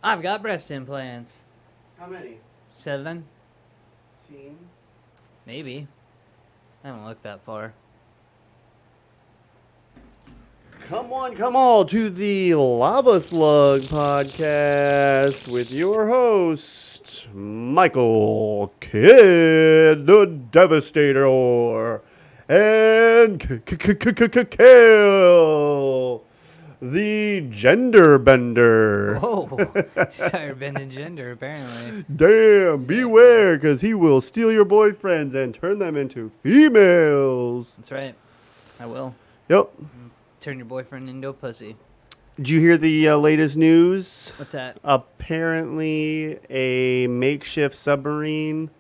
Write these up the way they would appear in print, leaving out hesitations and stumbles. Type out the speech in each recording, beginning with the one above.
I've got breast implants. How many? 7? 15? Maybe. I haven't looked that far. Come on to the Lavaslug Podcast with your host, Michael Kidd, the Devastator, and Cale, the Gender Bender. Whoa. Sorry, bending gender, apparently. Damn, beware, because he will steal your boyfriends and turn them into females. That's right. I will. Yep. Turn your boyfriend into a pussy. Did you hear the latest news? What's that? Apparently, a makeshift submarine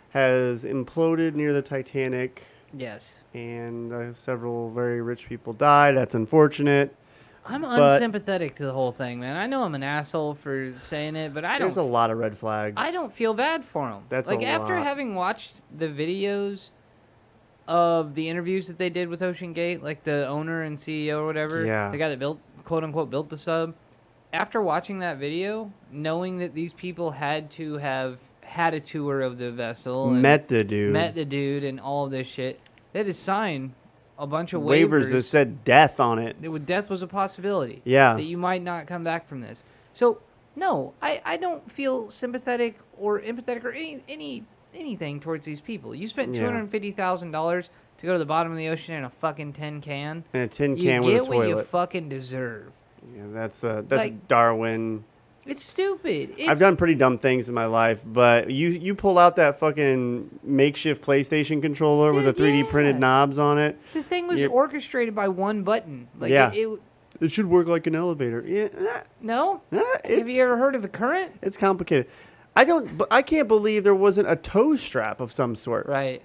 has imploded near the Titanic, Yes. and several very rich people died. That's unfortunate. I'm But- unsympathetic to the whole thing, man. I know I'm an asshole for saying it, but I There's a don't. lot of red flags. I don't feel bad for him. That's like a after lot. having watched the videos of the interviews that they did with Ocean Gate, like the owner and CEO or whatever, Yeah. the guy that built, quote unquote, built the sub. After watching that video, knowing that these people had to have had a tour of the vessel, and Met the dude. met the dude, and all of this shit, they had to sign a bunch of waivers that said death on it. Death was a possibility. Yeah. That you might not come back from this. So no, I don't feel sympathetic or empathetic or anything towards these people. You spent Yeah. $250,000 to go to the bottom of the ocean in a fucking tin can. And a tin You can with a get what you toilet. fucking deserve. Yeah, that's Like- Darwin. It's stupid. I've done pretty dumb things in my life, but you pull out that fucking makeshift PlayStation controller with the 3D printed Yeah. knobs on it. The thing was You're- orchestrated by one button. Like Yeah. it It should work like an elevator. Yeah, no? Have you ever heard of a current? It's complicated. I can't believe there wasn't a toe strap of some sort. Right.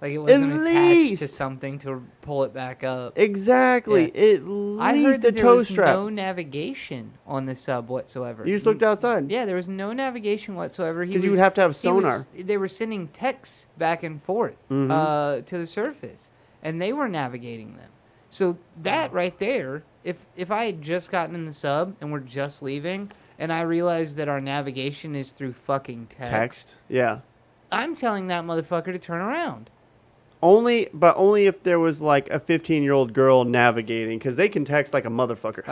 Like it wasn't attached to least. something to pull it back up. Exactly. At I heard least that a there toe was strap. no navigation on the sub whatsoever. You just looked outside. Yeah, there was no navigation whatsoever. Because you would have to have sonar. They were sending texts back and forth Mhm. to the surface, and they were navigating them. So that right there, if I had just gotten in the sub and we're just leaving, and I realized that our navigation is through fucking text, Yeah. I'm telling that motherfucker to turn around. Only if there was like a 15-year-old girl navigating, because they can text like a motherfucker.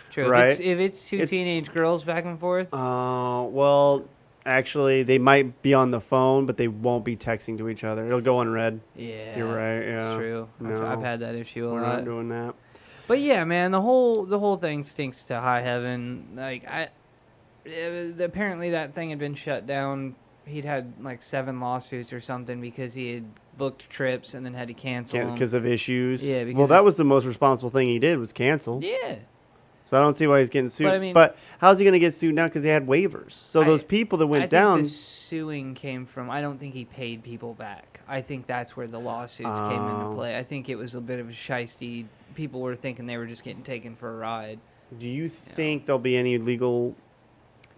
True. Right? If it's two It's- teenage girls back and forth, Well, actually, they might be on the phone, but they won't be texting to each other. It'll go unread. yeah, You're right. it's Yeah. true. No. I've had that issue a We're lot. not doing that. But yeah, man, the whole thing stinks to high heaven. Like apparently that thing had been shut down. He'd had like 7 lawsuits or something because he had booked trips and then had to cancel them. Because of issues. Yeah, because well, that was the most responsible thing he did was cancel. Yeah. So I don't see why he's getting sued. But, I mean- how's he going to get sued now? Because he had waivers. So those people that went I down. think the suing came from. I don't think he paid people back. I think that's where the lawsuits came into Oh. play. I think it was a bit of a shiesty. People were thinking they were just getting taken for a ride. Do you think there'll be any legal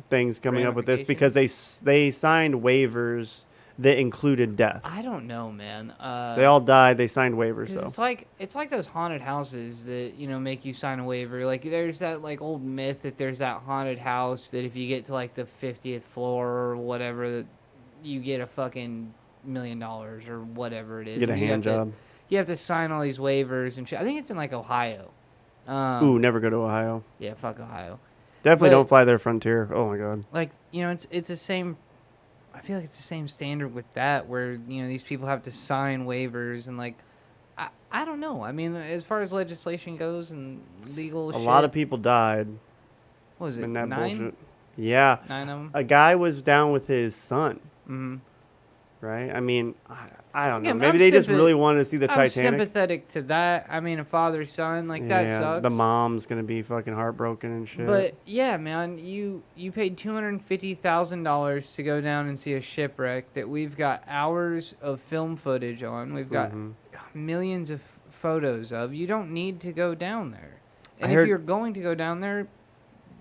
things coming up with this? Ramifications? Because they signed waivers that included death. I don't know, man. They all died. They signed waivers, 'Cause though. it's like those haunted houses that make you sign a waiver. Like there's that like old myth that there's that haunted house that if you get to like the 50th floor or whatever, that you get a fucking $1 million or whatever it is. Get a And you hand have to- job. You have to sign all these waivers and shit. I think it's in like Ohio. Ooh, never go to Ohio. Yeah, fuck Ohio. Definitely But- don't fly their frontier. Oh my god. Like it's the same. I feel like it's the same standard with that, where these people have to sign waivers and like. I don't know. I mean, as far as legislation goes and legal A shit. lot of people died What was it? in that 9? bullshit. Yeah. 9 of them. A guy was down with his son, Mm-hmm. right? I mean, I don't know. Yeah, Maybe I'm they just sympath- really wanted to see the I'm Titanic. sympathetic to that. I mean, a father son like that Yeah, sucks. the mom's gonna be fucking heartbroken and shit. But yeah, man, you paid $250,000 to go down and see a shipwreck that we've got hours of film footage on. We've got Mhm. millions of photos of. You don't need to go down there. And I if heard- you're going to go down there,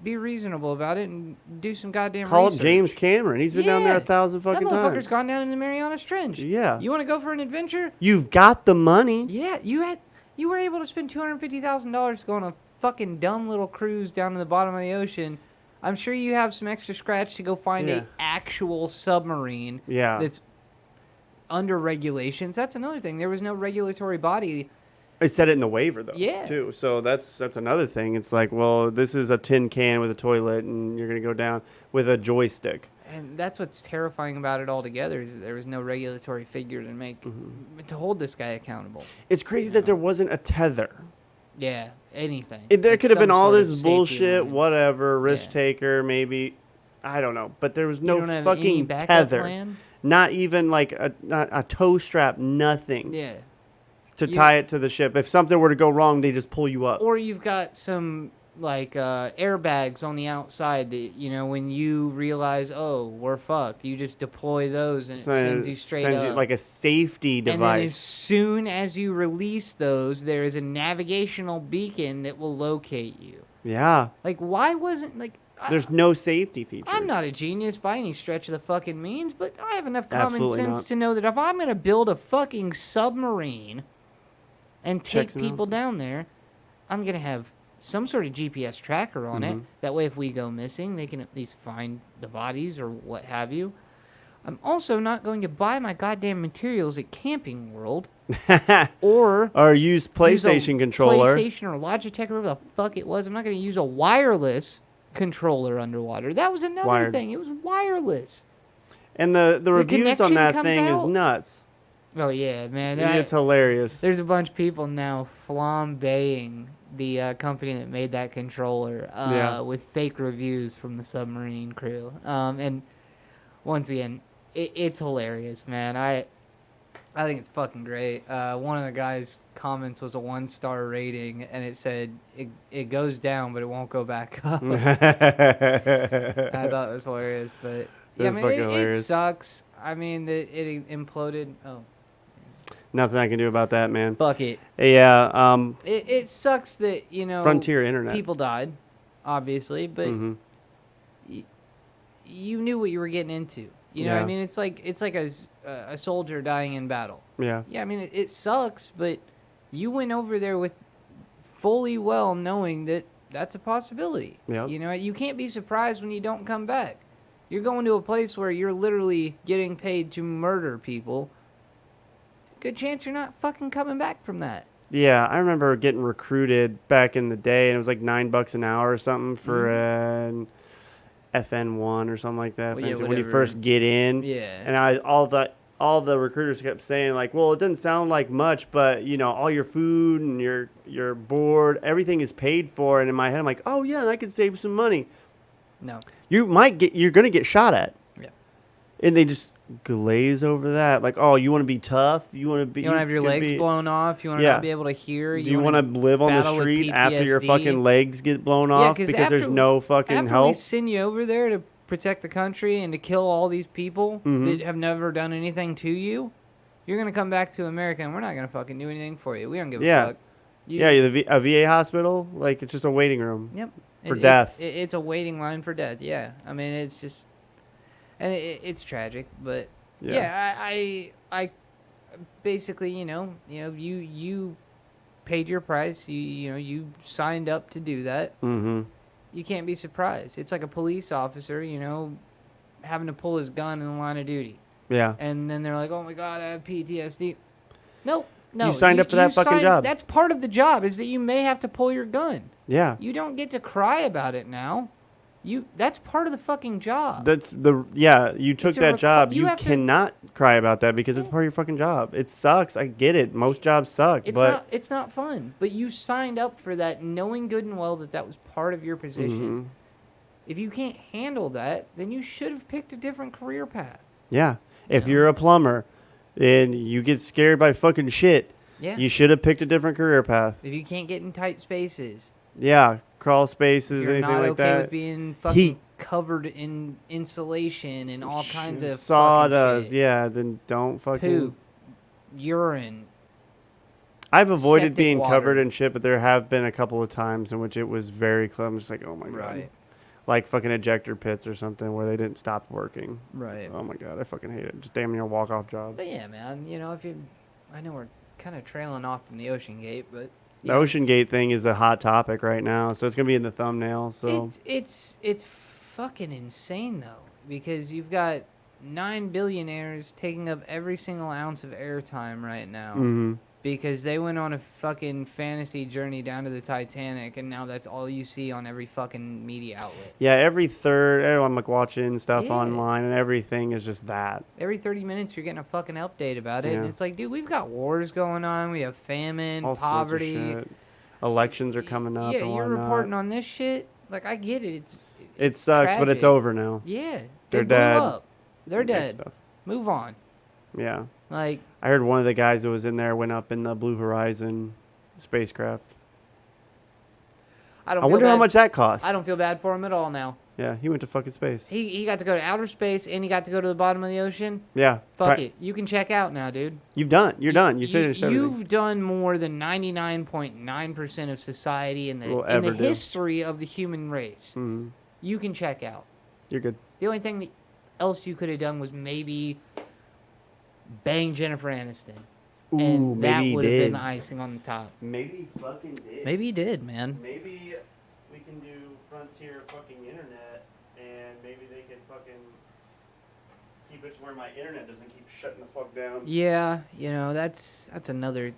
be reasonable about it and do some goddamn Call up research. James Cameron. He's been down there Yeah. 1,000 That fucking motherfucker's times. gone down in the Marianas Trench. Yeah. You want to go for an adventure? You've got the money. Yeah, you were able to spend $250,000 to go on a fucking dumb little cruise down to the bottom of the ocean I'm sure you have some extra scratch to go find Yeah. a actual submarine Yeah. that's under regulations. That's another thing. There was no regulatory body. It said it in the waiver though, Yeah. too. So that's another thing. It's like, well, this is a tin can with a toilet, and you're gonna go down with a joystick. And that's what's terrifying about it altogether is that there was no regulatory figure to make to hold this guy accountable. It's crazy You that know. there wasn't a tether. Yeah, anything. There Like could have been some all sort of this safety bullshit, line. whatever, risk Yeah. taker, maybe. I don't know. But there was You no don't have any fucking backup tether. plan? Not even like a toe strap, nothing Yeah. to You- tie it to the ship. If something were to go wrong, they just pull you up. Or you've got some like airbags on the outside that when you realize, oh, we're fucked, you just deploy those and it sends you straight up. like a safety And then as device. soon as you release those, there is a navigational beacon that will locate you. Yeah. Like, why wasn't like? There's no safety feature. I'm not a genius by any stretch of the fucking means, but I have enough common Absolutely sense not. to know that if I'm gonna build a fucking submarine and take Checks and people balances. down there, I'm gonna have some sort of GPS tracker on it. Mhm. That way, if we go missing, they can at least find the bodies or what have you. I'm also not going to buy my goddamn materials at Camping World or Or use use a PlayStation controller. PlayStation or Logitech or whatever the fuck it was. I'm not going to use a wireless controller underwater. That was another Wired. thing. It was wireless. And the reviews on connection that comes thing is out. nuts. Oh yeah, man. It's hilarious. There's a bunch of people now flambeing the company that made that controller Yeah. with fake reviews from the submarine crew. And once again, it's hilarious, man. I think it's fucking great. One of the guys' comments was a 1-star rating, and it said it goes down, but it won't go back up. I thought it was hilarious, but yeah, I That's mean, fucking it hilarious. sucks. I mean, that it imploded. Oh, Nothing I can do about that, man. fuck it. Yeah. It sucks that Frontier Internet. people died, obviously, but Mhm. you knew what you were getting into. You know what I Yeah. mean? It's like a soldier dying in battle. Yeah. Yeah, I mean it sucks, but you went over there with fully well knowing that that's a possibility. Yep. You know, you can't be surprised when you don't come back. You're going to a place where you're literally getting paid to murder people. Good chance you're not fucking coming back from that. Yeah, I remember getting recruited back in the day, and it was like $9 an hour or something for an FN1 or something like that. Well, yeah, when you whatever. first get in, Yeah. and all the recruiters kept saying like, well, it doesn't sound like much, but all your food and your board, everything is paid for. And in my head, I'm like, oh yeah, I could save some money. No. You're gonna get shot at. Yeah. And they just glaze over that, like, oh, you want to be tough, you want to be, You want to have your legs blown off. You want to Yeah. not be able to hear. Do you want to live on the battle with street after your PTSD? fucking legs get blown Yeah, off 'cause because there's after- no fucking After help? we send you over there to protect the country and to kill all these people Mhm. that have never done anything to you, you're gonna come back to America and we're not gonna fucking do anything for you. We don't give Yeah. a fuck. Yeah, a VA hospital, like it's just a waiting room. Yep. For death. It's a waiting line for death. Yeah. I mean, it's just, and it's tragic, but yeah, I basically, you paid your price. You signed up to do that. Mm-hmm. You can't be surprised. It's like a police officer, having to pull his gun in the line of duty. Yeah. And then they're like, oh my God, I have PTSD. No. You signed up for that fucking job. That's part of the job is that you may have to pull your gun. Yeah. You don't get to cry about it now. That's part of the fucking job. You took It's a that requ- job. you You have to- cannot cry about that because it's part of your fucking job. It sucks. I get it. Most jobs suck, but It's not fun. But you signed up for that knowing good and well that was part of your position. Mhm. If you can't handle that, then you should have picked a different career path. yeah. If know? you're a plumber and you get scared by fucking shit, Yeah. you should have picked a different career path. If you can't get in tight spaces, Yeah, crawl if spaces, you're anything not like okay that. with being fucking Heat. covered in insulation and all kinds of sawdust. fucking shit. Yeah, then don't fucking. Poop, urine. I've avoided septic being water. covered in shit, but there have been a couple of times in which it was very close. I'm just like, oh my god, Right. like fucking ejector pits or something where they didn't stop working. Right. Oh my god, I fucking hate it. Just damn near walk off job. But yeah, man, I know we're kind of trailing off from the Ocean Gate, but The Ocean Gate thing is a hot topic right now, so it's gonna be in the thumbnail. So it's fucking insane though, because you've got 9 billionaires taking up every single ounce of airtime right now. Mm-hmm. Because they went on a fucking fantasy journey down to the Titanic, and now that's all you see on every fucking media outlet. Yeah, everyone like watching stuff Yeah. online, and everything is just that. Every 30 minutes, you're getting a fucking update about it, and Yeah. it's like, dude, we've got wars going on, we have famine, All poverty. sorts of shit. Elections are coming up Yeah, and you're whatnot. reporting on this shit. Like, I get it. It sucks, but it's tragic. over now. Yeah, They're blew dead. up. They're Big dead. stuff. Move on. Yeah. Like, I heard one of the guys that was in there went up in the Blue Horizon spacecraft. I don't. I feel wonder how bad- much that cost. I don't feel bad for him at all now. Yeah, he went to fucking space. He got to go to outer space and he got to go to the bottom of the ocean. Yeah. Fuck it. You can check out now, dude. You're done. You finished everything. You've done more than 99.9% of society in the Will ever do. history of the human race. Mhm. You can check out. You're good. The only thing else you could have done was maybe bang Jennifer Aniston. Ooh, And that maybe he would have did. been the icing on the top. Maybe he fucking did. Maybe he did, man. Maybe we can do frontier fucking internet, and maybe they could fucking keep it to where my internet doesn't keep shutting the fuck down. Yeah, that's another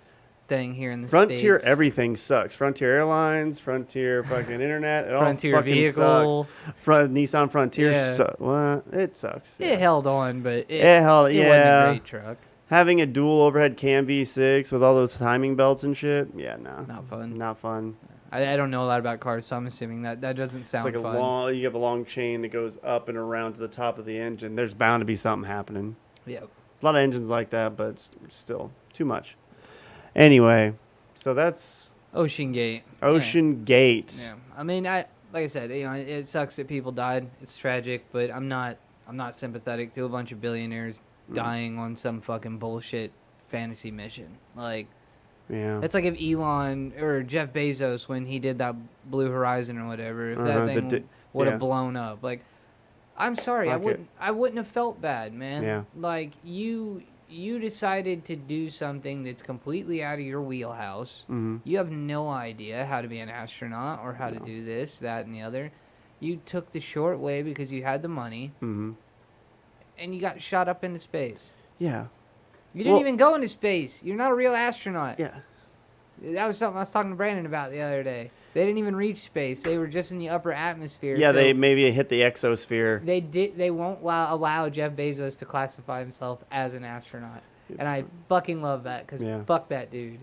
thing here in the Frontier States. everything sucks. Frontier Airlines, Frontier fucking internet, it Frontier all fucking vehicle. sucks. Nissan Frontier, Yeah. well, it sucks. It held on, but it held, wasn't yeah. a great truck. Having a dual overhead cam V6 with all those timing belts and shit, yeah, no. Not fun. Not fun. I don't know a lot about cars, so I'm assuming that doesn't sound It's like fun. you have a long chain that goes up and around to the top of the engine. There's bound to be something happening. Yeah. A lot of engines like that, but it's still too much. Anyway, so that's Ocean Gate. Ocean Gate. Yeah. I mean, like I said, it sucks that people died. It's tragic, but I'm not sympathetic to a bunch of billionaires dying on some fucking bullshit fantasy mission. Like, Yeah. it's like if Elon or Jeff Bezos, when he did that Blue Horizon or whatever, if that thing would have yeah. blown up. Like, I'm sorry, Fuck I wouldn't have felt bad, man. Yeah. Like, you decided to do something that's completely out of your wheelhouse. Mm-hmm. You have no idea how to be an astronaut or how to do this, that, and the other. You took the short way because you had the money, Mm-hmm. and you got shot up into space. Yeah. You didn't Well- even go into space. You're not a real astronaut. Yeah. That was something I was talking to Brandon about the other day. They didn't even reach space. They were just in the upper atmosphere. Yeah, so they maybe hit the exosphere. They won't allow Jeff Bezos to classify himself as an astronaut. And I fucking love that because Yeah. fuck that dude.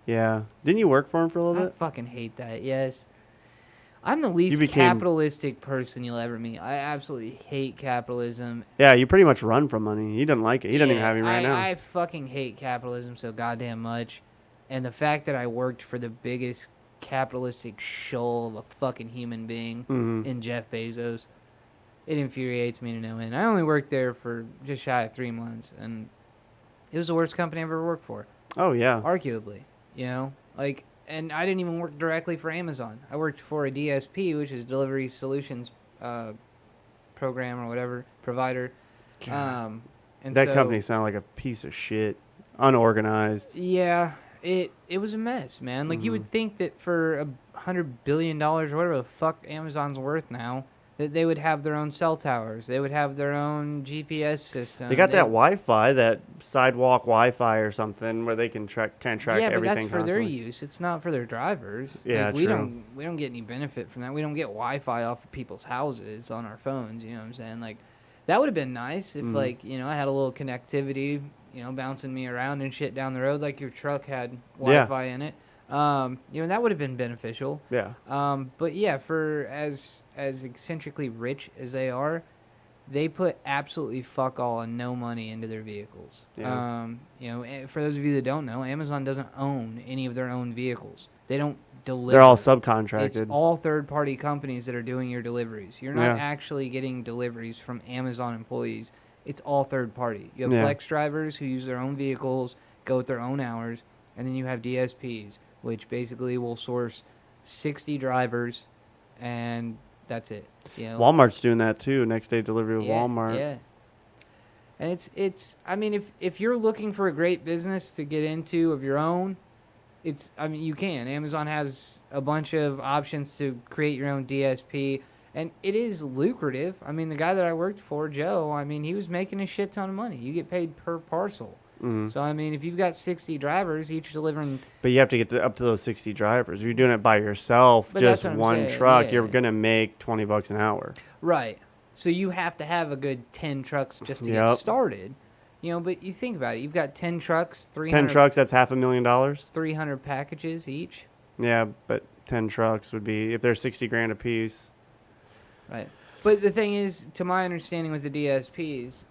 Yeah. Didn't you work for him for a little I bit? fucking hate that. Yes. I'm the least became- capitalistic person you'll ever meet. I absolutely hate capitalism. Yeah, you pretty much run from money. He doesn't like it. He doesn't even have him right now. I fucking hate capitalism so goddamn much. And the fact that I worked for the biggest capitalistic shoal of a fucking human being Mhm. in Jeff Bezos, it infuriates me to no end. I only worked there for just shy of 3 months, and it was the worst company I've ever worked for. Oh, yeah. Arguably, like, and I didn't even work directly for Amazon. I worked for a DSP, which is Delivery Solutions Program or whatever, provider. God. And That so, company sounded like a piece of shit. Unorganized. Yeah, it was a mess, man. Like, you would think that for $100 billion or whatever the fuck Amazon's worth now, that they would have their own cell towers. They would have their own GPS system. They got that Wi-Fi, that sidewalk Wi-Fi or something, where they can track yeah, but everything that's for their constantly. use. It's not for their drivers. Yeah, Like, we true. don't get any benefit from that. We don't get Wi-Fi off of people's houses on our phones. You know what I'm saying? Like, that would have been nice if, like, I had a little connectivity, bouncing me around and shit down the road, like your truck had Wi-Fi in it. That would have been beneficial. Yeah. But yeah, for as eccentrically rich as they are, they put absolutely fuck all and no money into their vehicles. Yeah. For those of you that don't know, Amazon doesn't own any of their own vehicles. They don't deliver. They're all It's subcontracted. all third-party companies that are doing your deliveries. You're not Yeah. actually getting deliveries from Amazon employees. It's all third-party. You have Yeah. flex drivers who use their own vehicles, go at their own hours, and then you have DSPs, which basically will source 60 drivers, and that's it. Walmart's doing that too. Next day delivery with Walmart. Yeah. And it's. I mean, if you're looking for a great business to get into of your own, you can. Amazon has a bunch of options to create your own DSP, And it is lucrative. I mean, the guy that I worked for, Joe, I mean, he was making a shit ton of money. You get paid per parcel. Mhm. So, I mean, if you've got 60 drivers, each delivering... But you have to get up to those 60 drivers. If you're doing it by yourself, But just that's what I'm one saying, truck, yeah. you're going to make $20 an hour. Right. So you have to have a good 10 trucks just to get started. You know, but you think about it. You've got 10 trucks, 10 trucks, that's $500,000. 300 packages each. Yeah, but 10 trucks would be, if they're 60 grand a piece. Right. But the thing is, to my understanding with the DSPs,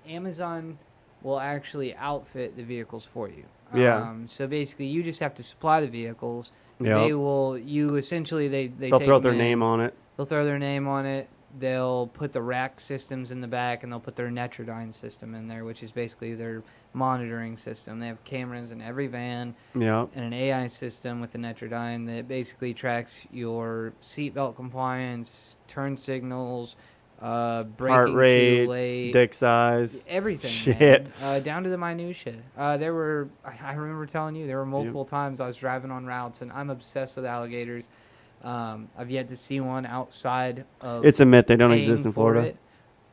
Amazon will actually outfit the vehicles for you. Yeah. So basically, you just have to supply the vehicles. Yep. They will, you essentially, they'll throw take their them name in, on it. They'll throw their name on it. They'll put the rack systems in the back, and they'll put their Netrodyne system in there, which is basically their monitoring system. They have cameras in every van Yep. and an AI system with the Netrodyne that basically tracks your seatbelt compliance, turn signals, braking Heart rate, too late, dick size. everything, Shit. man, down to the minutia. There were, I remember telling you, there were multiple times I was driving on routes, and I'm obsessed with alligators. I've yet to see one outside of... It's a myth. They don't paying exist in for Florida. it.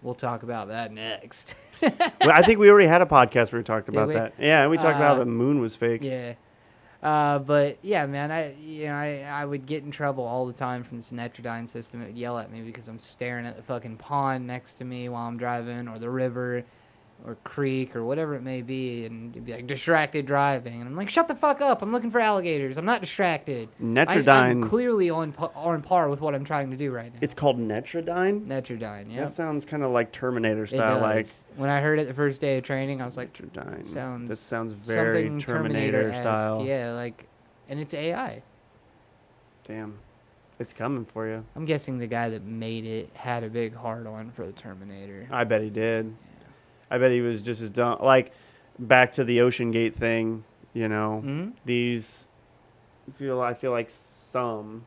We'll talk about that next. Well, I think we already had a podcast where we talked about we? that. Yeah, and we talked about how the moon was fake. Yeah. But yeah, man, I would get in trouble all the time from this Netrodyne system. It would yell at me because I'm staring at the fucking pond next to me while I'm driving, or the river, or creek, or whatever it may be, and it'd be like distracted driving, and I'm like, shut the fuck up! I'm looking for alligators. I'm not distracted. Netrodyne. I'm clearly on par with what I'm trying to do right now. It's called Netrodyne. Netrodyne. Yeah. That sounds kind of like Terminator style. Like when I heard it the first day of training, I was like, Netrodyne. That sounds very something Terminator style. Yeah, like, and it's AI. Damn, it's coming for you. I'm guessing the guy that made it had a big heart on for the Terminator. I bet he did. I bet he was just as dumb. Like, back to the Ocean Gate thing, you know, these I feel like some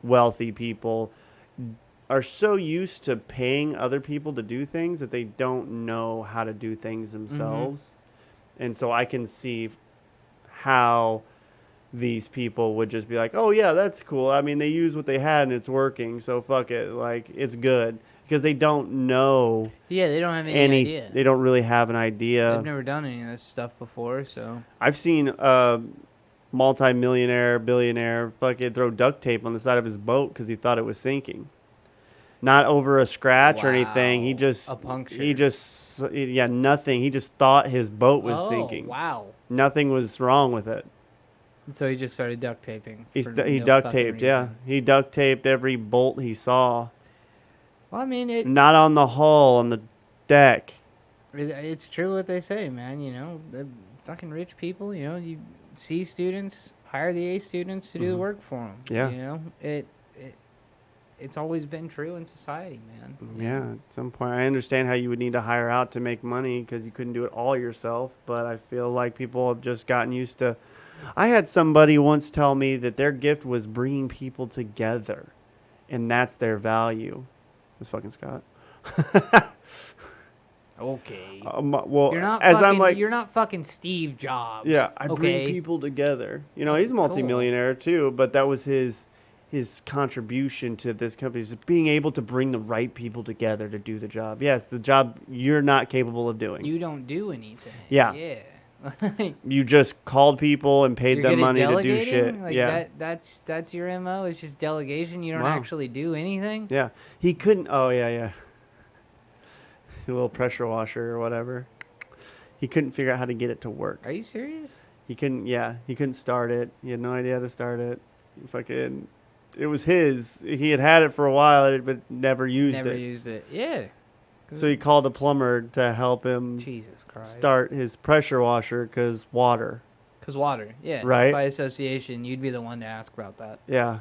wealthy people are so used to paying other people to do things that they don't know how to do things themselves. And so I can see how these people would just be like, oh, yeah, that's cool. I mean, they use what they had and it's working, so fuck it. Like, it's good. Because they don't know. Yeah, they don't have any idea. They don't really have an idea. They've never done any of this stuff before, so. I've seen a multi-millionaire, billionaire fucking throw duct tape on the side of his boat because he thought it was sinking. Not over a scratch or anything. He just... A puncture. Nothing. He just thought his boat was sinking. Wow. Nothing was wrong with it. So he just started duct taping. He duct taped, yeah. He duct taped every bolt he saw. Well, I mean, not on the hull, on the deck. It's true what they say, man. You know, the fucking rich people, you know, you C students hire the A students to do the work for them. Yeah. You know, it's always been true in society, man. Yeah, at some point. I understand how you would need to hire out to make money because you couldn't do it all yourself, but I feel like people have just gotten used to... I had somebody once tell me that their gift was bringing people together, and that's their value. It was fucking Scott. Okay. Well, you're not fucking Steve Jobs. Yeah, I bring people together. You know, he's a multimillionaire too, but that was his contribution to this company, is being able to bring the right people together to do the job. Yes, the job you're not capable of doing. You don't do anything. Yeah. Yeah. You just called people and paid them money to do shit. Like yeah. That's your MO. It's just delegation. You don't actually do anything. Yeah. He couldn't. Oh yeah. A little pressure washer or whatever. He couldn't figure out how to get it to work. Are you serious? He couldn't. Yeah. He couldn't start it. He had no idea how to start it. It was his. He had it for a while, but never used it. Yeah. So he called a plumber to help him Jesus Christ. start his pressure washer because water. Because water, yeah. Right? By association, you'd be the one to ask about that. Yeah.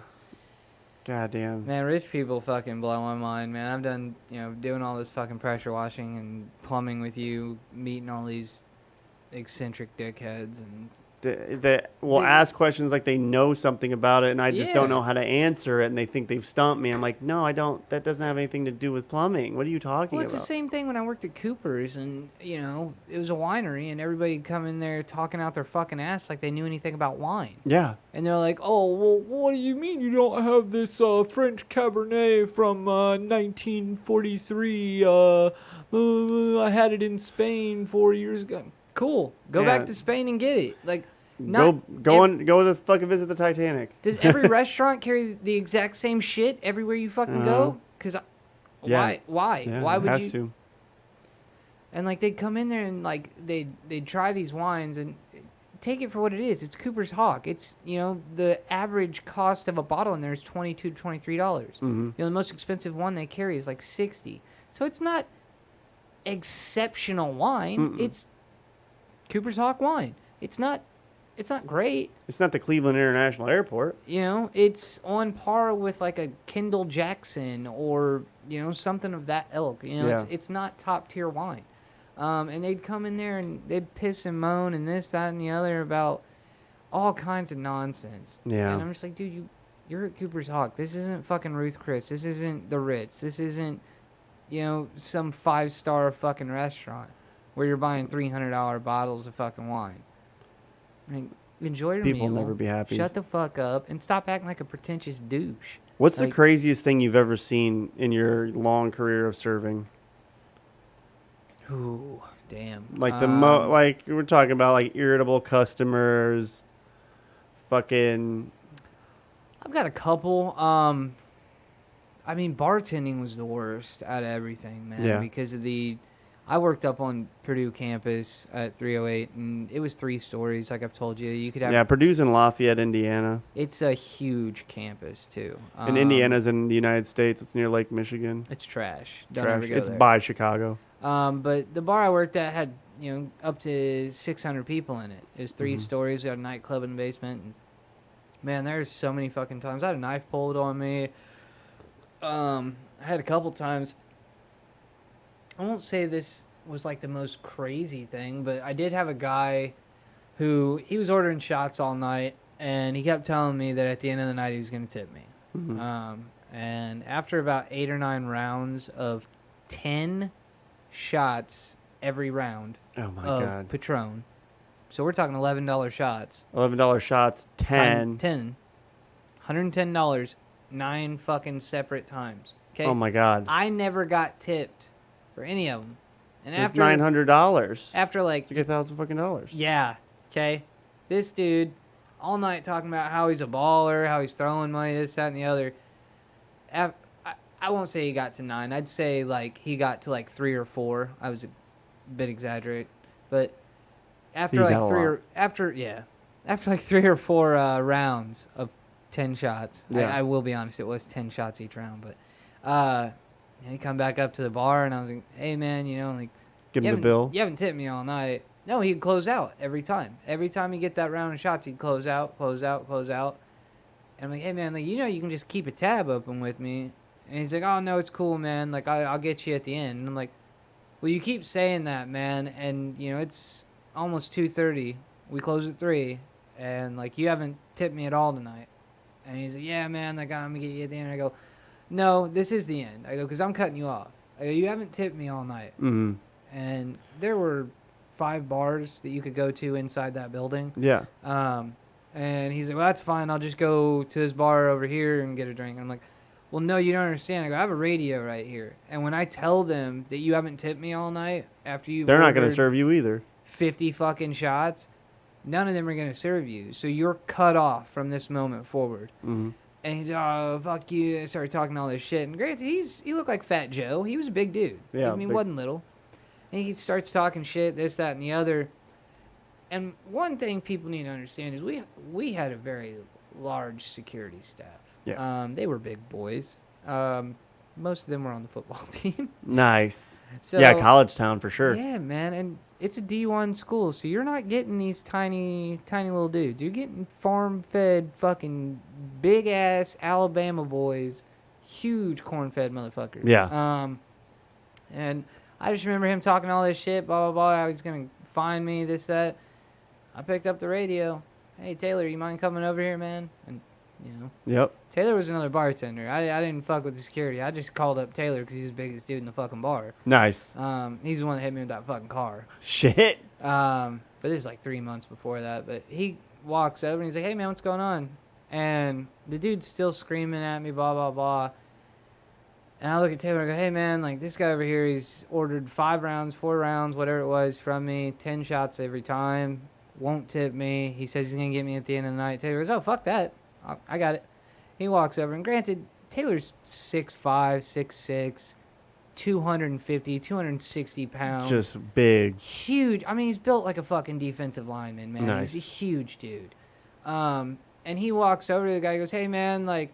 God damn. Man, rich people fucking blow my mind, man. I've done, doing all this fucking pressure washing and plumbing with you, meeting all these eccentric dickheads, and They will ask questions like they know something about it, and I just don't know how to answer it, and they think they've stumped me. I'm like, no, I don't. That doesn't have anything to do with plumbing. What are you talking Well, it's about? the same thing when I worked at Cooper's, and it was a winery, and everybody come in there talking out their fucking ass like they knew anything about wine. Yeah. And they're like, "Oh, well, what do you mean you don't have this French Cabernet from 1943? I had it in Spain 4 years ago." Cool. Go back to Spain and get it. Like, go to fucking visit the Titanic. Does every restaurant carry the exact same shit everywhere you fucking go? Because why? Yeah, Why would has you? To. And like they'd come in there and like they'd try these wines and take it for what it is. It's Cooper's Hawk. It's the average cost of a bottle in there is $22 to $23. Mm-hmm. The most expensive one they carry is like $60. So it's not exceptional wine. Mm-mm. It's Cooper's Hawk wine. It's not great. It's not the Cleveland International Airport. It's on par with like a Kendall Jackson or something of that ilk. It's not top tier wine. And they'd come in there and they'd piss and moan and this, that, and the other about all kinds of nonsense. Yeah. And I'm just like, dude, you're at Cooper's Hawk. This isn't fucking Ruth Chris. This isn't the Ritz. This isn't some 5-star fucking restaurant where you're buying $300 bottles of fucking wine. I mean, enjoy your People meal. will never be happy. Shut the fuck up and stop acting like a pretentious douche. What's the craziest thing you've ever seen in your long career of serving? Ooh, damn. Like like we're talking about like irritable customers, fucking. I've got a couple. I mean, bartending was the worst out of everything, man. Yeah. Because of I worked up on Purdue campus at 308, and it was 3 stories, like I've told you. You could have. Yeah, Purdue's in Lafayette, Indiana. It's a huge campus too. And Indiana's in the United States. It's near Lake Michigan. It's trash. Don't Trash. ever go It's there. by Chicago. But the bar I worked at had up to 600 people in it. It was 3 stories. We had a nightclub in the basement. And man, there's so many fucking times I had a knife pulled on me. I had a couple times. I won't say this was like the most crazy thing, but I did have a guy who he was ordering shots all night, and he kept telling me that at the end of the night he was going to tip me. Mm-hmm. And after about 8 or 9 rounds of 10 shots every round Oh my of God. Patron, so we're talking $11 shots. $11 shots, 10. $110, 9 fucking separate times. Okay. Oh my God. I never got tipped for any of them. And It's after $900. after like You get $1,000 fucking dollars. yeah, okay. This dude all night talking about how he's a baller, how he's throwing money, this, that, and the other. I won't say he got to 9. I'd say like he got to like 3 or 4. I was a bit exaggerate, but after like after like 3 or 4 rounds of 10 shots. Yeah. I will be honest, it was 10 shots each round, but he come back up to the bar and I was like, "Hey man, like Give him the bill. You haven't tipped me all night." No, he'd close out every time. Every time he get that round of shots, he'd close out. And I'm like, "Hey man, like you can just keep a tab open with me." And he's like, "Oh no, it's cool, man. Like I'll get you at the end." And I'm like, "Well, you keep saying that, man, and it's almost 2:30. We close at 3, and like you haven't tipped me at all tonight." And he's like, "Yeah, man, like I'm gonna get you at the end." And I go, "No, this is the end." I go, "Because I'm cutting you off." I go, "You haven't tipped me all night." Mm-hmm. And there were 5 bars that you could go to inside that building. Yeah. And he's like, "Well, that's fine. I'll just go to this bar over here and get a drink." And I'm like, "Well, no, you don't understand." I go, "I have a radio right here. And when I tell them that you haven't tipped me all night after you've They're not going to ordered serve you either. 50 fucking shots, none of them are going to serve you. So you're cut off from this moment forward." Mm-hmm. And he's, "Oh, fuck you." I started talking all this shit. And granted, he looked like Fat Joe. He was a big dude. Yeah, I mean, he big. wasn't little. And he starts talking shit, this, that, and the other. And one thing people need to understand is we had a very large security staff. Yeah. They were big boys. Most of them were on the football team. Nice. So, Yeah, college town for sure. yeah, man. And it's a D1 school, so you're not getting these tiny little dudes. You're getting farm-fed fucking big-ass Alabama boys, huge corn-fed motherfuckers. Yeah. And I just remember him talking all this shit, blah, blah, blah, how he's going to find me, this, that. I picked up the radio. Hey, Taylor, you mind coming over here, man? And, Yep. Taylor was another bartender. I didn't fuck with the security. I just called up Taylor because he's the biggest dude in the fucking bar. Nice. He's the one that hit me with that fucking car. Shit. But this is like 3 months before that. But he walks over and he's like, hey, man, what's going on? And the dude's still screaming at me, blah, blah, blah. And I look at Taylor and I go, hey, man, like this guy over here, he's ordered 5 rounds, 4 rounds, whatever it was from me, 10 shots every time, won't tip me. He says he's going to get me at the end of the night. Taylor goes, oh, fuck that. I got it. He walks over, and granted, Taylor's 6'5", 6'6", 250, 260 pounds. Just big. Huge. I mean, he's built like a fucking defensive lineman, man. Nice. He's a huge dude. And he walks over to the guy and goes, hey, man, like,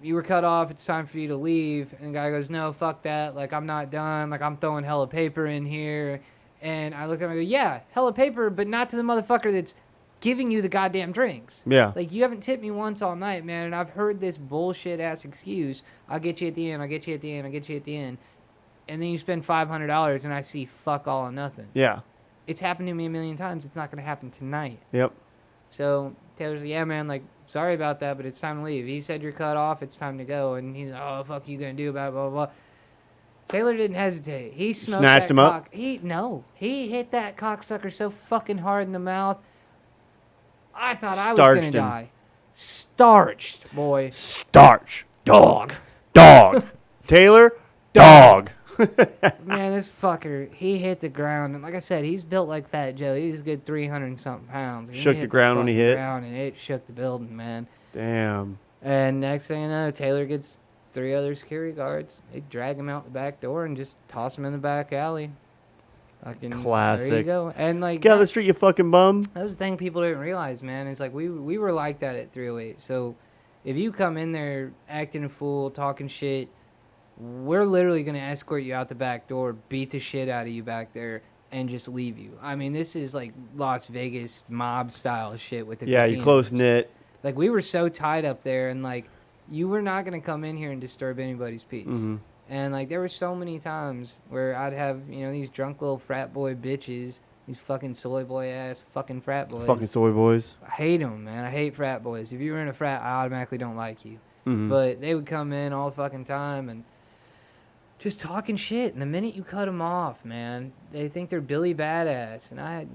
you were cut off. It's time for you to leave. And the guy goes, no, fuck that. Like, I'm not done. Like, I'm throwing hella paper in here. And I look at him and I go, yeah, hella paper, but not to the motherfucker that's giving you the goddamn drinks. Yeah. Like, you haven't tipped me once all night, man, and I've heard this bullshit-ass excuse, I'll get you at the end, I'll get you at the end, I'll get you at the end, and then you spend $500 and I see fuck all and nothing. Yeah. It's happened to me a million times. It's not going to happen tonight. Yep. So Taylor's like, yeah, man, like, sorry about that, but it's time to leave. He said you're cut off, it's time to go, and he's like, oh, fuck you going to do about it, blah, blah, blah. Taylor didn't hesitate. He smoked Snatched that him up? cock. He hit that cocksucker so fucking hard in the mouth. I thought I was going to die. Starched, boy. Starch. Dog. Dog. Taylor, dog. Man, this fucker, he hit the ground. And like I said, he's built like Fat Joe. He's a good 300-something pounds. He Shook hit the ground when he hit? Ground and it shook the building, man. Damn. And next thing you know, Taylor gets 3 other security guards. They drag him out the back door and just toss him in the back alley. Fucking Classic. There you go. And like, Get out of the street, you fucking bum. that was the thing people didn't realize, man. It's like we were like that at 308. So if you come in there acting a fool, talking shit, we're literally going to escort you out the back door, beat the shit out of you back there, and just leave you. I mean, this is like Las Vegas mob style shit with the Yeah, you casinos. close knit. Like, we were so tight up there, and like, you were not going to come in here and disturb anybody's peace. Mm-hmm. And like, there were so many times where I'd have, these drunk little frat boy bitches, these fucking soy boy ass fucking frat boys. Fucking soy boys. I hate them, man. I hate frat boys. If you were in a frat, I automatically don't like you. Mm-hmm. But they would come in all the fucking time and just talking shit. And the minute you cut them off, man, they think they're Billy Badass. And I,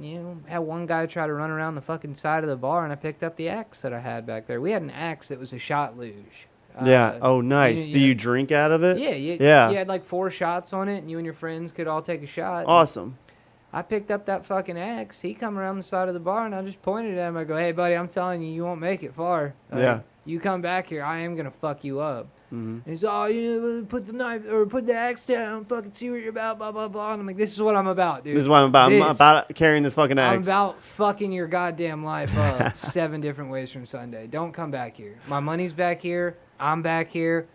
had one guy try to run around the fucking side of the bar, and I picked up the axe that I had back there. We had an axe that was a shot luge. Yeah. Oh, nice. Do you drink out of it? Yeah. Yeah. You had like 4 shots on it, and you and your friends could all take a shot. Awesome. I picked up that fucking axe. He come around the side of the bar, and I just pointed at him. I go, hey, buddy, I'm telling you, you won't make it far. Yeah. You come back here, I am going to fuck you up. Mm-hmm. And he's, oh, put the knife, or put the axe down, fucking see what you're about, blah, blah, blah. And I'm like, this is what I'm about, dude. This is what I'm about. I'm about carrying this fucking axe. I'm about fucking your goddamn life up 7 different ways from Sunday. Don't come back here. My money's back here. I'm back here.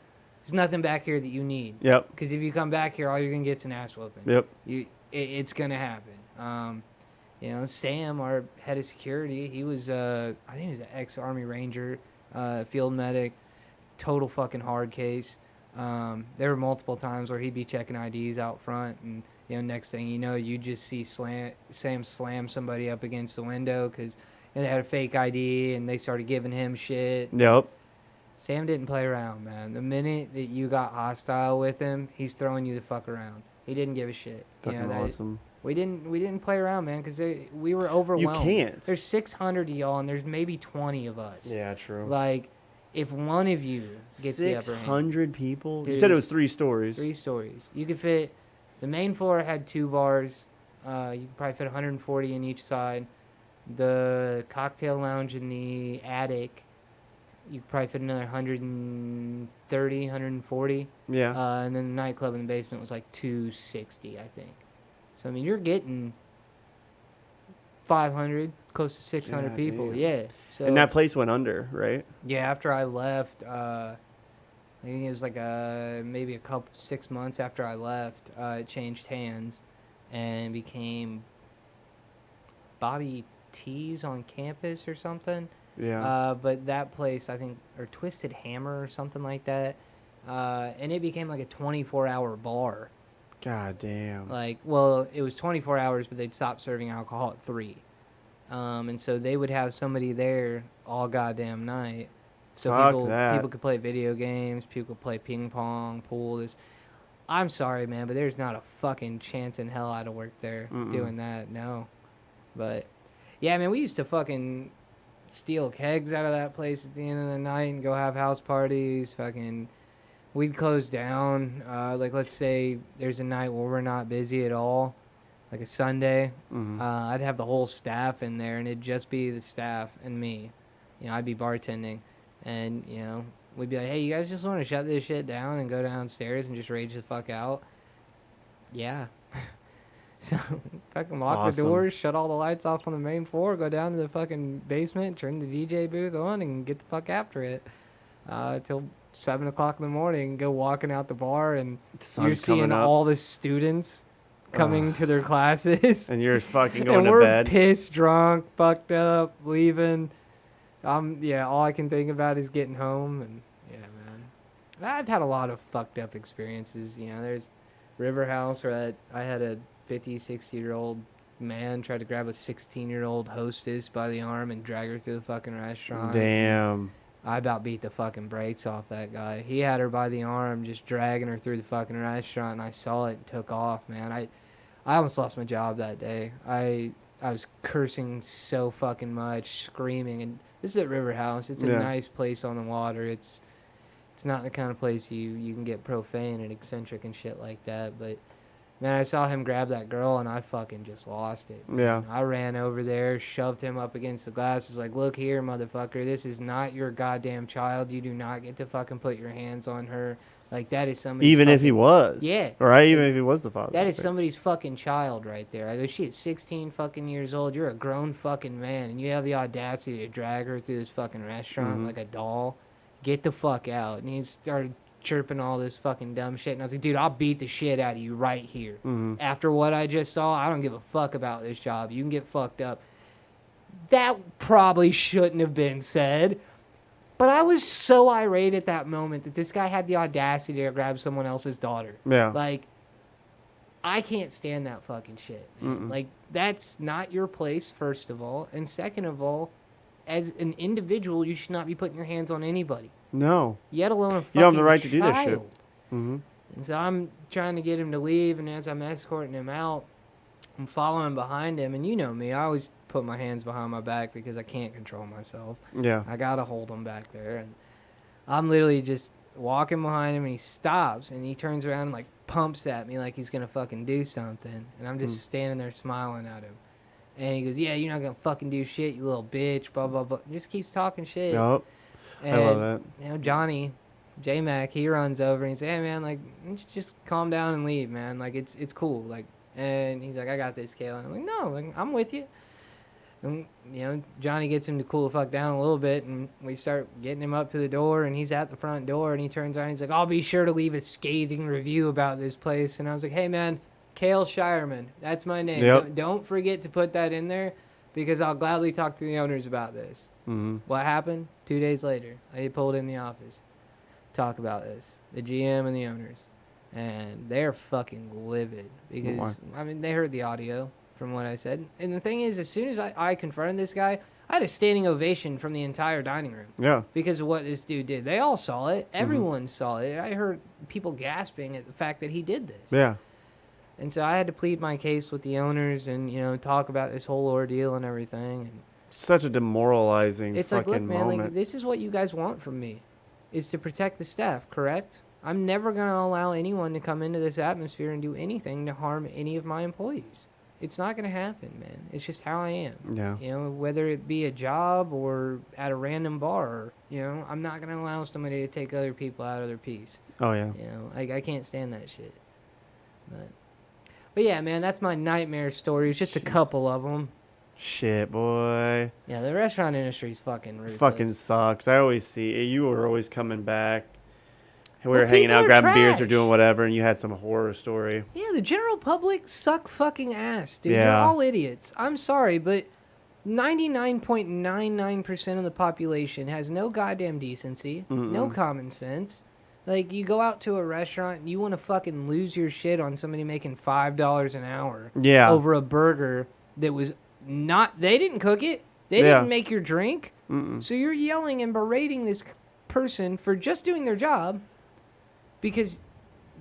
There's nothing back here that you need. Yep. Because if you come back here, all you're going to get is an ass whooping. Yep. It's going to happen. Sam, our head of security, he was, I think he was an ex-Army Ranger, field medic, total fucking hard case. There were multiple times where he'd be checking IDs out front, and, next thing you know, you just see Sam slam somebody up against the window because they had a fake ID, and they started giving him shit. Yep. Sam didn't play around, man. The minute that you got hostile with him, he's throwing you the fuck around. He didn't give a shit. Fucking awesome. We didn't play around, man, because we were overwhelmed. You can't. There's 600 of y'all, and there's maybe 20 of us. Yeah, true. Like, if one of you gets the upper hand. 600 people? Dude, You said it was 3 stories. 3 stories. You could fit... The main floor had 2 bars. You could probably fit 140 in each side. The cocktail lounge in the attic, you could probably fit another 130, 140. Yeah. And then the nightclub in the basement was like 260, I think. So, I mean, you're getting 500, close to 600 people. Damn. Yeah. So, And that place went under, right? yeah, after I left, I think it was like maybe 6 months after I left, it changed hands and became Bobby T's on campus or something. Yeah. But that place, I think, or Twisted Hammer or something like that, and it became like a 24-hour bar. God damn. Like, well, it was 24 hours, but they'd stop serving alcohol at 3. And so they would have somebody there all goddamn night. So Fuck people that. could play video games, people could play ping pong, pool. I'm sorry, man, but there's not a fucking chance in hell I'd have worked there doing that. No. But yeah, man, we used to fucking steal kegs out of that place at the end of the night and go have house parties. Fucking, we'd close down. Like, let's say there's a night where we're not busy at all, like a Sunday. I'd have the whole staff in there, and it'd just be the staff and me. You know, I'd be bartending, and you know, we'd be like, "Hey, you guys just want to shut this shit down and go downstairs and just rage the fuck out?" Yeah. So fucking lock the doors, shut all the lights off on the main floor, go down to the fucking basement, turn the DJ booth on, and get the fuck after it till 7 o'clock in the morning. Go walking out the bar, and you're seeing all the students coming to their classes, and you're fucking going to bed. And we're pissed, drunk, fucked up, leaving. All I can think about is getting home, and yeah, man, I've had a lot of fucked up experiences. You know, there's River House, where I had a 50, 60-year-old man try to grab a 16-year-old hostess by the arm and drag her through the fucking restaurant. Damn. I about beat the fucking brakes off that guy. He had her by the arm, just dragging her through the fucking restaurant, and I saw it and took off, man. I almost lost my job that day. I was cursing so fucking much, screaming, and this is at River House. It's a nice place on the water. It's not the kind of place you can get profane and eccentric and shit like that, but man, I saw him grab that girl, and I fucking just lost it. Yeah. I ran over there, shoved him up against the glass, was like, "Look here, motherfucker, this is not your goddamn child. You do not get to fucking put your hands on her. Like, that is somebody's Even if he was. Yeah. Right? Even if he was the father. That is somebody's fucking child right there. I go, she is 16 fucking years old. You're a grown fucking man, and you have the audacity to drag her through this fucking restaurant like a doll. Get the fuck out." And he started chirping all this fucking dumb shit, and I was like, "Dude, I'll beat the shit out of you right here. After what I just saw, I don't give a fuck about this job. You can get fucked up." That probably shouldn't have been said, but I was so irate at that moment that this guy had the audacity to grab someone else's daughter. Yeah. Like, I can't stand that fucking shit, man. Like, that's not your place, first of all, and second of all, as an individual, you should not be putting your hands on anybody. No. Yet alone a fucking You don't have the right to do child. that shit. And so I'm trying to get him to leave, and as I'm escorting him out, I'm following behind him. And you know me, I always put my hands behind my back because I can't control myself. Yeah. I gotta hold him back there. And I'm literally just walking behind him, and he stops, and he turns around and, like, pumps at me like he's gonna fucking do something. And I'm just standing there smiling at him. And he goes, "Yeah, you're not gonna fucking do shit, you little bitch, blah, blah, blah." Just keeps talking shit. Yep. And, I love that. You know, Johnny, J-Mac, he runs over and he says, "Hey, man, like, just calm down and leave, man. Like, it's cool." Like, and he's like, "I got this, Cale." And I'm like, "No, like, I'm with you." And, you know, Johnny gets him to cool the fuck down a little bit, and we start getting him up to the door, and he's at the front door, and he turns around and he's like, "I'll be sure to leave a scathing review about this place." And I was like, "Hey, man, Cale Shireman, that's my name. Yep. Don't forget to put that in there, because I'll gladly talk to the owners about this." What happened? 2 days later, I pulled in the office, talk about this, the GM and the owners, and they're fucking livid because I mean, they heard the audio from what I said, and the thing is, as soon as I confronted this guy, I had a standing ovation from the entire dining room. Yeah. Because of what this dude did. They all saw it. Everyone saw it. I heard people gasping at the fact that he did this. Yeah. And so I had to plead my case with the owners and, you know, talk about this whole ordeal and everything. And such a demoralizing it's fucking like, look, man, moment. like, this is what you guys want from me, is to protect the staff, correct? I'm never going to allow anyone to come into this atmosphere and do anything to harm any of my employees. It's not going to happen, man. It's just how I am. Yeah. You know, whether it be a job or at a random bar, you know, I'm not going to allow somebody to take other people out of their peace. Oh, yeah. You know, I can't stand that shit. But yeah, man, that's my nightmare story. It's just a couple of them. Shit, boy. Yeah, the restaurant industry is fucking ruthless. Fucking sucks. I always see you were always coming back. We were hanging out, grabbing beers or doing whatever, and you had some horror story. Yeah, the general public suck fucking ass, dude. Yeah. You're all idiots. I'm sorry, but 99.99% of the population has no goddamn decency, no common sense. Like, you go out to a restaurant and you want to fucking lose your shit on somebody making $5 an hour Yeah. over a burger that was They didn't cook it. They Yeah. didn't make your drink. Mm-mm. So you're yelling and berating this person for just doing their job because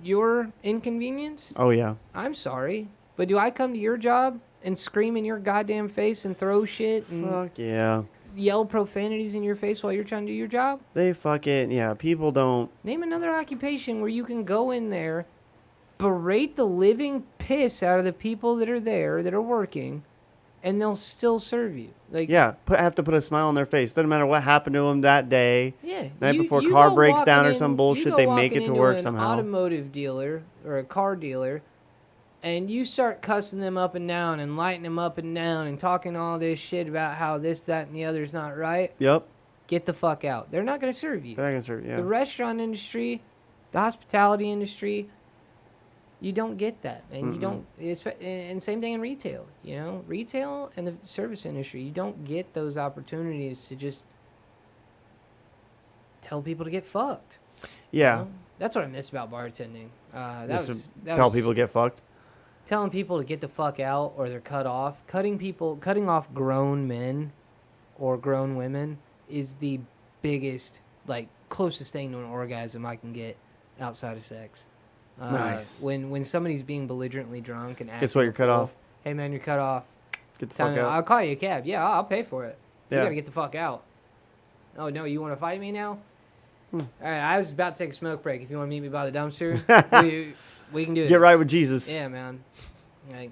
you're inconvenienced? Oh, yeah. I'm sorry. But do I come to your job and scream in your goddamn face and throw shit and Fuck yeah. yell profanities in your face while you're trying to do your job? They fucking, yeah, people don't. Name another occupation where you can go in there, berate the living piss out of the people that are there, that are working, and they'll still serve you. Like, Yeah, have to put a smile on their face. Doesn't matter what happened to them that day. yeah. Night before you car go breaks walking down or in- some you bullshit, go they make walking it to into work an somehow. automotive dealer or a car dealer, and you start cussing them up and down and lighting them up and down and talking all this shit about how this, that, and the other is not right. Yep. Get the fuck out. They're not going to serve you. They're not gonna serve. Yeah. The restaurant industry, the hospitality industry, you don't get that, and you don't. And same thing in retail. You know, retail and the service industry, you don't get those opportunities to just tell people to get fucked. Yeah. You know? That's what I miss about bartending. Just tell people to get fucked. telling people to get the fuck out or they're cut off. Cutting off grown men or grown women is the biggest, like, closest thing to an orgasm I can get outside of sex. Nice. When somebody's being belligerently drunk and Guess what? You're cut off. Hey man, you're cut off. Get the fuck out. I'll call you a cab. Yeah, I'll pay for it. You Yeah. gotta get the fuck out. Oh no, you want to fight me now? Hmm. All right, I was about to take a smoke break. If you want to meet me by the dumpster, we can do it. Get right with Jesus. Yeah, man. Like,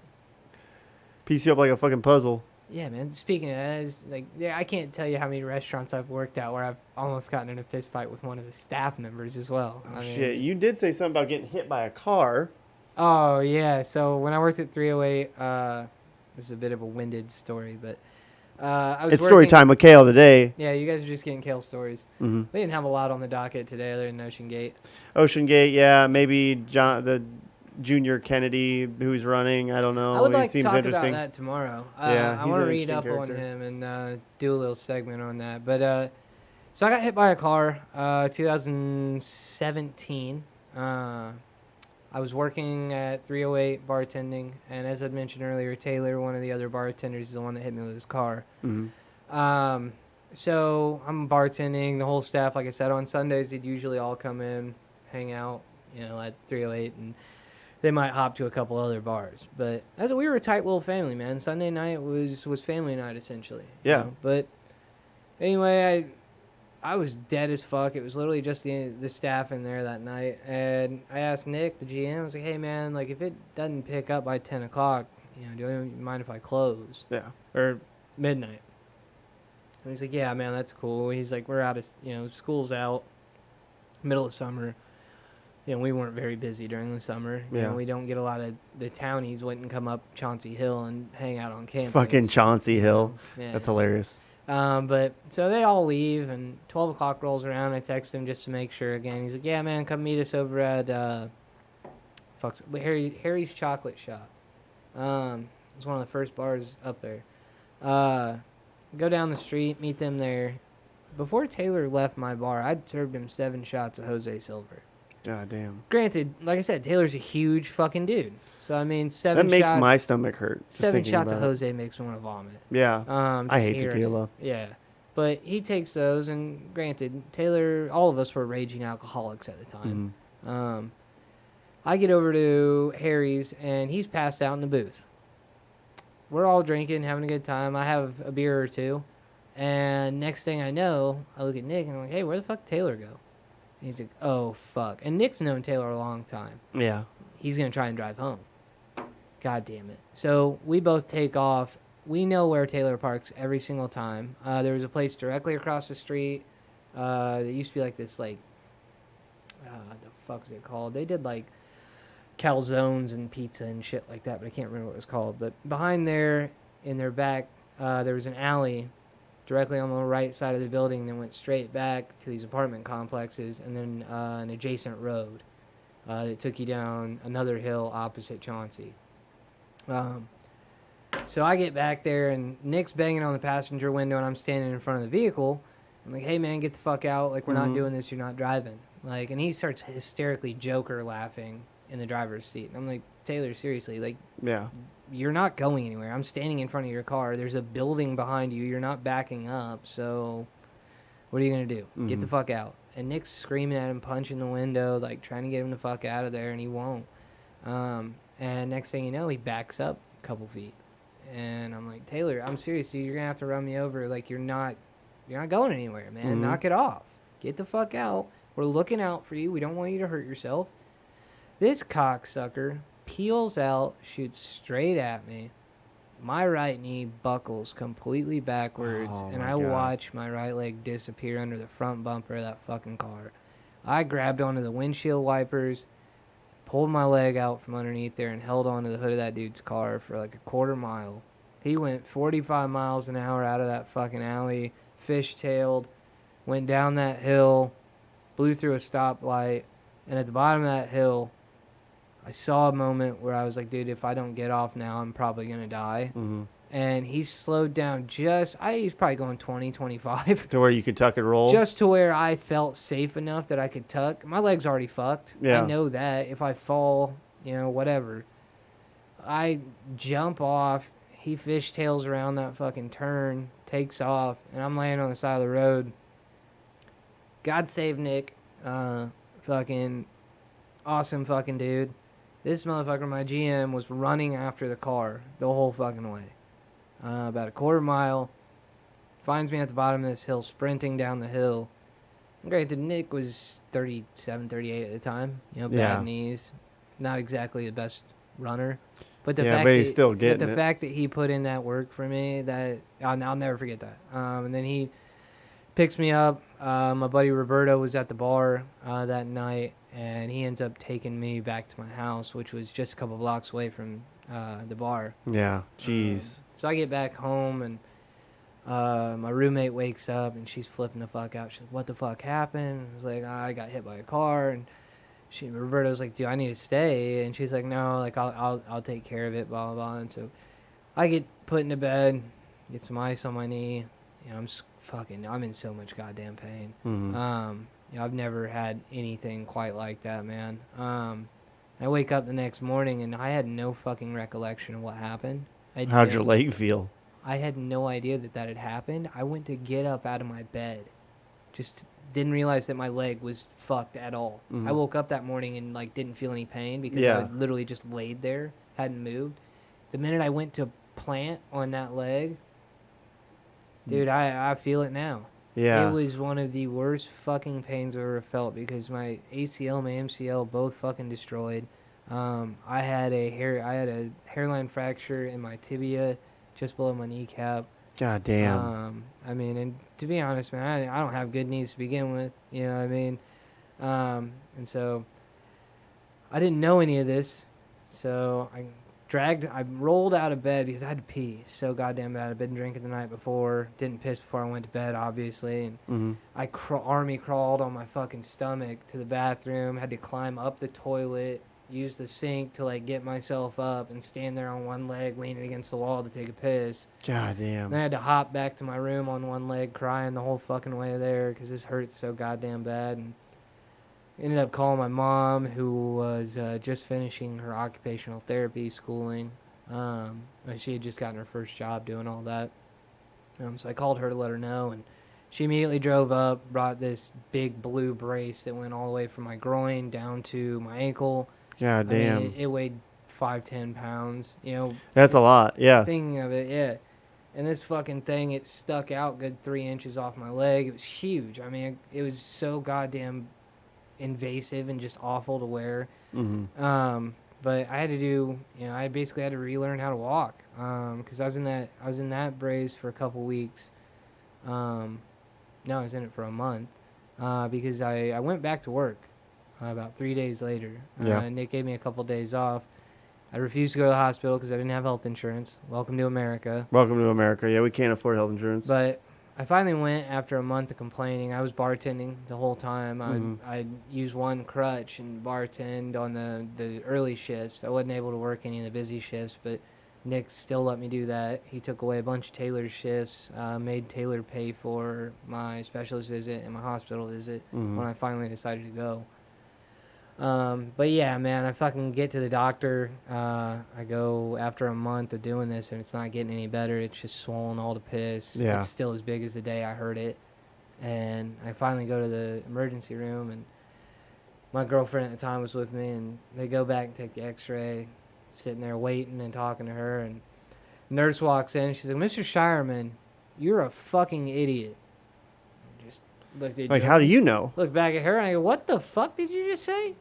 Piece you up like a fucking puzzle. yeah, man. Speaking of that, it's like, yeah, I can't tell you how many restaurants I've worked at where I've almost gotten in a fist fight with one of the staff members as well. Oh, I mean, shit. You did say something about getting hit by a car. Oh yeah. So when I worked at 308, this is a bit of a winded story, but I was It's story time with Cale today. Yeah, you guys are just getting Cale stories. Mm-hmm. We didn't have a lot on the docket today other than Ocean Gate. Ocean Gate, yeah. Maybe the Junior Kennedy who's running. I don't know. I would He like to seems talk interesting. about that tomorrow. Yeah, I he's want to an read interesting up on character. him and do a little segment on that. But so I got hit by a car 2017. I was working at 308 bartending, and as I'd mentioned earlier, Taylor, one of the other bartenders, is the one that hit me with his car. Mm-hmm. So I'm bartending, the whole staff, like I said, on Sundays, they'd usually all come in, hang out, at 308, and they might hop to a couple other bars. But we were a tight little family, man. Sunday night was family night, essentially. Yeah. But anyway, I was dead as fuck. It was literally just the staff in there that night. And I asked Nick, the GM, I was like, hey, man, like, if it doesn't pick up by 10 o'clock, do you mind if I close? Yeah. Or midnight. And he's like, yeah, man, that's cool. He's like, we're out of, school's out, middle of summer. We weren't very busy during the summer. Yeah. We don't get a lot of the townies wouldn't come up Chauncey Hill and hang out on campus. Fucking Chauncey Hill. Yeah. That's hilarious. But so they all leave, and 12 o'clock rolls around. I text him just to make sure again. He's like, yeah, man, come meet us over at Harry's Chocolate Shop. It's one of the first bars up there. Go down the street, meet them there. Before Taylor left my bar, I'd served him 7 shots of Jose Silver. God damn. Granted, like I said, Taylor's a huge fucking dude. So, I mean, 7 That makes shots... my stomach hurt. just 7 thinking shots of about it. Jose makes me want to vomit. Yeah. I hate Just hearing tequila. it. Yeah. But he takes those, and granted, Taylor, all of us were raging alcoholics at the time. Mhm. I get over to Harry's, and he's passed out in the booth. We're all drinking, having a good time. I have a beer or two. And next thing I know, I look at Nick, and I'm like, hey, where the fuck did Taylor go? And he's like, oh, fuck. And Nick's known Taylor a long time. Yeah. He's going to try and drive home. God damn it. So we both take off. We know where Taylor parks every single time. There was a place directly across the street that used to be like this, like, the fuck is it called? They did, like, calzones and pizza and shit like that, but I can't remember what it was called. But behind there, in their back, there was an alley directly on the right side of the building that went straight back to these apartment complexes, and then an adjacent road that took you down another hill opposite Chauncey. So I get back there, and Nick's banging on the passenger window, and I'm standing in front of the vehicle. I'm like, hey, man, get the fuck out. Like, we're not doing this. You're not driving. Like, and he starts hysterically Joker laughing in the driver's seat. And I'm like, Taylor, seriously, like, Yeah. you're not going anywhere. I'm standing in front of your car. There's a building behind you. You're not backing up. So what are you going to do? Get the fuck out. And Nick's screaming at him, punching the window, like trying to get him the fuck out of there, and he won't. And next thing you know, he backs up a couple feet. And I'm like, Taylor, I'm serious, dude. You're going to have to run me over. Like, you're not going anywhere, man. Knock it off. Get the fuck out. We're looking out for you. We don't want you to hurt yourself. This cocksucker peels out, shoots straight at me. My right knee buckles completely backwards, and I watch my right leg disappear under the front bumper of that fucking car. I grabbed onto the windshield wipers, pulled my leg out from underneath there, and held onto the hood of that dude's car for like a quarter mile. He went 45 miles an hour out of that fucking alley, fishtailed, went down that hill, blew through a stoplight, and at the bottom of that hill, I saw a moment where I was like, dude, if I don't get off now, I'm probably going to die. And he slowed down he's probably going 20, 25. To where you could tuck and roll? Just to where I felt safe enough that I could tuck. My leg's already fucked. Yeah. I know that. If I fall, whatever. I jump off. He fishtails around that fucking turn, takes off, and I'm laying on the side of the road. God save Nick. Fucking awesome fucking dude. This motherfucker, my GM, was running after the car the whole fucking way. About a quarter mile. Finds me at the bottom of this hill, sprinting down the hill. Granted, Nick was 37, 38 at the time. Bad knees. Not exactly the best runner. But he's still getting the fact that he put in that work for me, that I'll never forget that. And then he picks me up. My buddy Roberto was at the bar that night, and he ends up taking me back to my house, which was just a couple blocks away from the bar. Yeah, jeez. So I get back home, and my roommate wakes up, and she's flipping the fuck out. She's like, what the fuck happened? I was like, I got hit by a car, and Roberto's like, dude, I need to stay. And she's like, no, like, I'll take care of it, blah, blah, blah. And so I get put into bed, get some ice on my knee. I'm in so much goddamn pain. I've never had anything quite like that, man. I wake up the next morning, and I had no fucking recollection of what happened. How'd your leg feel? I had no idea that had happened. I went to get up out of my bed. Just didn't realize that my leg was fucked at all. I woke up that morning and like didn't feel any pain because I literally just laid there, hadn't moved. The minute I went to plant on that leg, dude, I feel it now. Yeah. It was one of the worst fucking pains I've ever felt because my ACL, my MCL, both fucking destroyed. I had a hairline fracture in my tibia, just below my kneecap. God damn. And to be honest, man, I don't have good knees to begin with. You know what I mean? And so I didn't know any of this. So I rolled out of bed because I had to pee so goddamn bad. I'd been drinking the night before. Didn't piss before I went to bed, obviously. And I army crawled on my fucking stomach to the bathroom. Had to climb up the toilet, use the sink to like get myself up, and stand there on one leg leaning against the wall to take a piss. God damn. Then I had to hop back to my room on one leg, crying the whole fucking way there because this hurt so goddamn bad. And ended up calling my mom, who was just finishing her occupational therapy schooling. She had just gotten her first job doing all that. So I called her to let her know, and she immediately drove up, brought this big blue brace that went all the way from my groin down to my ankle. God damn. I mean, it weighed 5-10 pounds. That's a lot, yeah. Thinking of it, yeah. And this fucking thing, it stuck out good 3 inches off my leg. It was huge. I mean, it was so goddamn invasive and just awful to wear. But I had to do, I basically had to relearn how to walk because I was in that brace for a couple weeks. No, I was in it for a month because I went back to work about 3 days later. Nick gave me a couple days off. I refused to go to the hospital because I didn't have health insurance. Welcome to America. Welcome to America. Yeah, we can't afford health insurance. But I finally went after a month of complaining. I was bartending the whole time. I'd use one crutch and bartend on the early shifts. I wasn't able to work any of the busy shifts, but Nick still let me do that. He took away a bunch of Taylor's shifts, made Taylor pay for my specialist visit and my hospital visit when I finally decided to go. But yeah, man, I fucking get to the doctor. I go after a month of doing this, and it's not getting any better. It's just swollen all to piss. Yeah. It's still as big as the day I heard it. And I finally go to the emergency room, and my girlfriend at the time was with me, and they go back and take the x-ray, sitting there waiting and talking to her, and nurse walks in, and she's like, Mr. Shireman, you're a fucking idiot. I just looked at Like, Joe, how do you know? look back at her, and I go, what the fuck did you just say?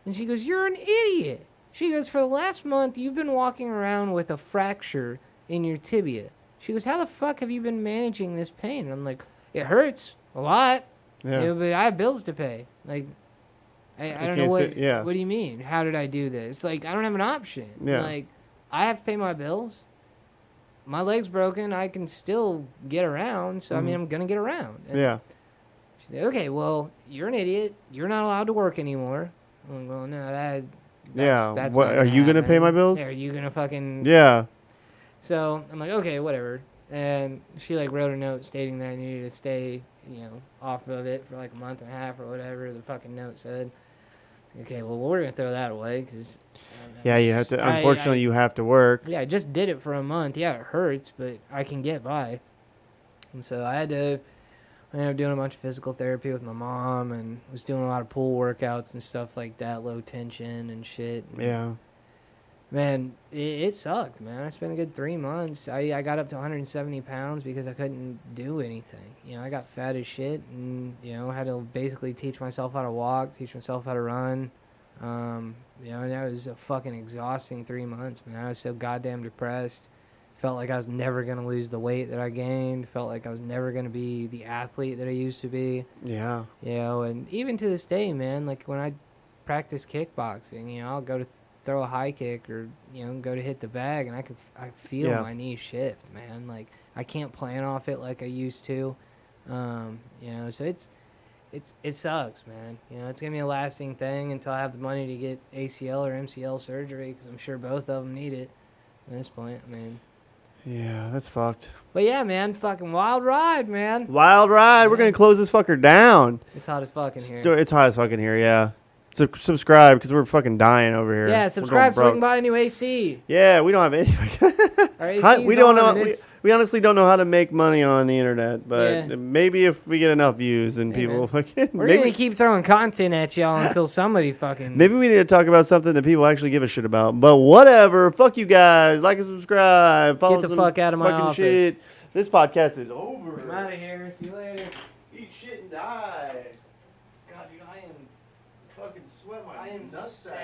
And she goes, you're an idiot. She goes, for the last month, you've been walking around with a fracture in your tibia. She goes, how the fuck have you been managing this pain? And I'm like, it hurts a lot, Yeah. but I have bills to pay. Like, I don't know can't what. say- yeah. What do you mean? How did I do this? Like, I don't have an option. Yeah. Like, I have to pay my bills. My leg's broken. I can still get around. So I mean, I'm gonna get around. And Yeah. she's like, okay, well, you're an idiot. You're not allowed to work anymore. I'm like, well, no, that's What, not are you gonna pay my happen. bills? Yeah, are you gonna fucking? Yeah. So I'm like, okay, whatever. And she like wrote a note stating that I needed to stay, off of it for like a month and a half or whatever the fucking note said. Okay, well, we're gonna throw that away because. Yeah, you have to. Unfortunately, you have to work. Yeah, I just did it for a month. Yeah, it hurts, but I can get by. And so I ended up doing a bunch of physical therapy with my mom, and was doing a lot of pool workouts and stuff like that, low tension and shit. And Yeah. man, it sucked, man. I spent a good 3 months. I got up to 170 pounds because I couldn't do anything. I got fat as shit, and had to basically teach myself how to walk, teach myself how to run. And that was a fucking exhausting 3 months, man. I was so goddamn depressed. Felt like I was never gonna lose the weight that I gained. Felt like I was never gonna be the athlete that I used to be. Yeah. And even to this day, man, like when I practice kickboxing, I'll go to throw a high kick or go to hit the bag, and I feel Yeah. my knee shift, man. Like I can't plan off it like I used to. So it sucks, man. It's gonna be a lasting thing until I have the money to get ACL or MCL surgery, because I'm sure both of them need it at this point. I mean, Yeah, that's fucked. but yeah, man, fucking wild ride, man. Wild ride. We're Yeah. gonna close this fucker down. It's hot as fucking here. It's hot as fucking here. Yeah. Subscribe because we're fucking dying over here. Yeah, We're subscribe so going we can broke. buy a new AC. Yeah, we don't have any. Our AC's We don't on, know. and it's- We honestly don't know how to make money on the internet, but Yeah. maybe if we get enough views and Hey, people man. fucking We're maybe, gonna keep throwing content at y'all until somebody fucking. maybe we need to talk about something that people actually give a shit about. But whatever, fuck you guys. Like and subscribe. Follow Get the some fuck out of my fucking office. shit. This podcast is over. I'm out of here. See you later. Eat shit and die. God, dude, I am Fucking sweat my I am nuts. sad.